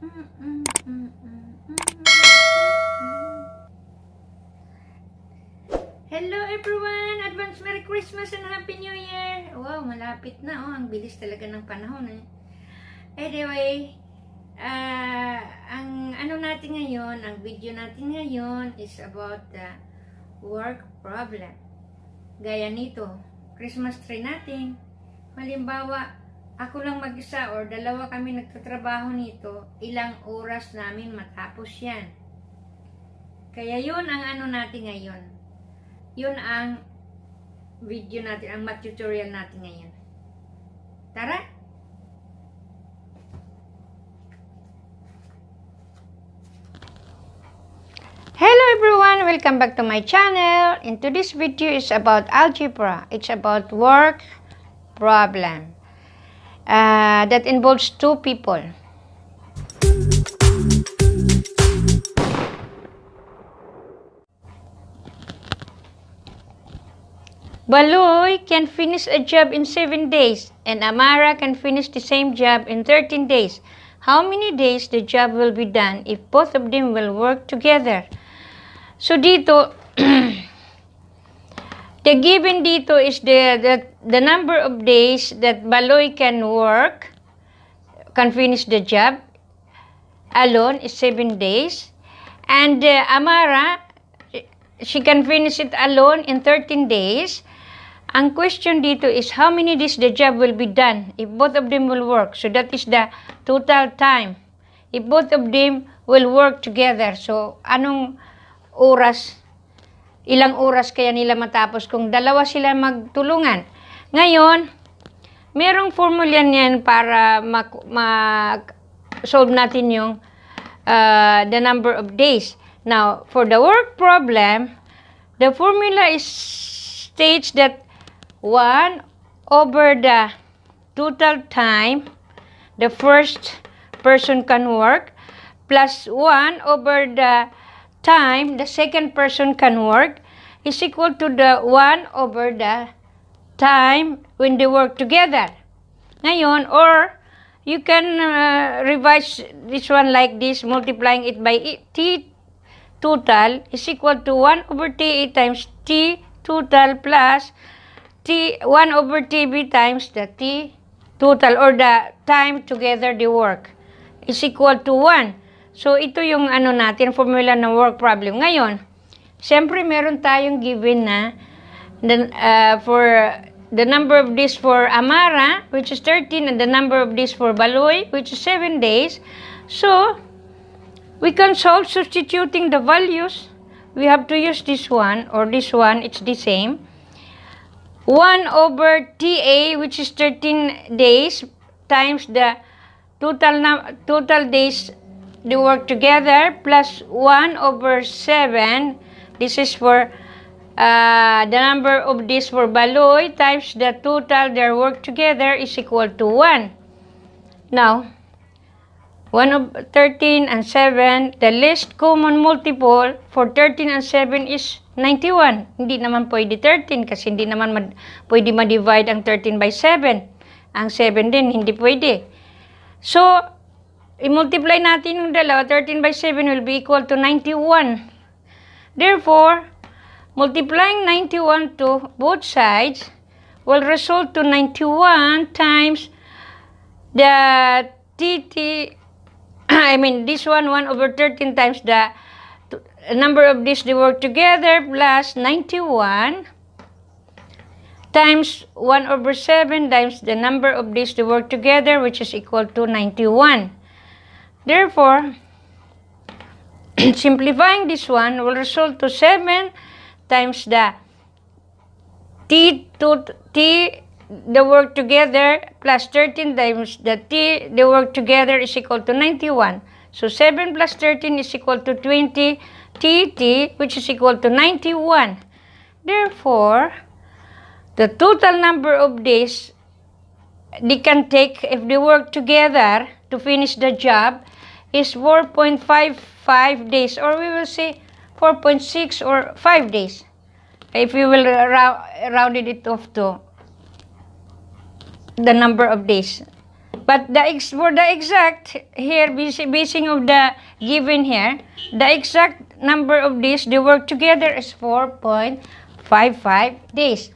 Hello everyone! Advance Merry Christmas and Happy New Year! Wow, malapit na oh. Ang bilis talaga ng panahon eh. Anyway, ang ano natin ngayon, ang video natin ngayon is about the work problem. Gaya nito, Christmas tree natin. Halimbawa, ako lang mag-isa or dalawa kami nagtatrabaho nito, ilang oras namin matapos yan. Kaya yun ang ano natin ngayon. Yun ang video natin, ang tutorial natin ngayon. Tara! Hello everyone! Welcome back to my channel. And today's video is about algebra. It's about work problem. That involves two people. Baloy can finish a job in 7 days and Amara can finish the same job in 13 days. How many days the job will be done if both of them will work together? So dito, the given dito is the number of days that Baloy can finish the job alone is 7 days. And Amara, she can finish it alone in 13 days. Ang question dito is how many days the job will be done if both of them will work. So that is the total time. If both of them will work together. So anong oras, ilang oras kaya nila matapos kung dalawa sila magtulungan. Ngayon, merong formula niyan para solve natin yung the number of days. Now, for the work problem, the formula states that 1 over the total time the first person can work plus 1 over the time the second person can work is equal to the 1 over the time when they work together. Ngayon, or you can revise this one like this, multiplying it by t total is equal to 1 over t times t total plus t 1 over tb times the t total or the time together they work is equal to 1. So, ito yung ano natin, formula ng work problem. Ngayon, siyempre meron tayong given na for the number of days for Amara, which is 13, and the number of days for Baloy, which is 7 days. So, we can solve substituting the values. We have to use this one or this one, it's the same. 1 over TA, which is 13 days, times the total days they work together, plus 1 over 7, this is for the number of days for Baloy, times the total their work together is equal to 1. Now, 1 over 13 and 7, the least common multiple for 13 and 7 is 91. Hindi naman pwede 13 kasi hindi naman pwede ma-divide ang 13 by 7. Ang 7 din hindi pwede. So, i-multiply natin yung dalawa. 13 by 7 will be equal to 91. Therefore, multiplying 91 to both sides will result to 91 times the this one 1 over 13 times the number of days they work together plus 91 times 1 over 7 times the number of days they work together, which is equal to 91. Therefore, simplifying this one will result to 7 times the the work together plus 13 times the the work together is equal to 91. So 7 plus 13 is equal to 20 which is equal to 91. Therefore, the total number of days they can take if they work together to finish the job is 4.55 days, or we will say 4.6 or 5 days if we will round it off to the number of days. But for the exact here, basing of the given here, the exact number of days they work together is 4.55 days.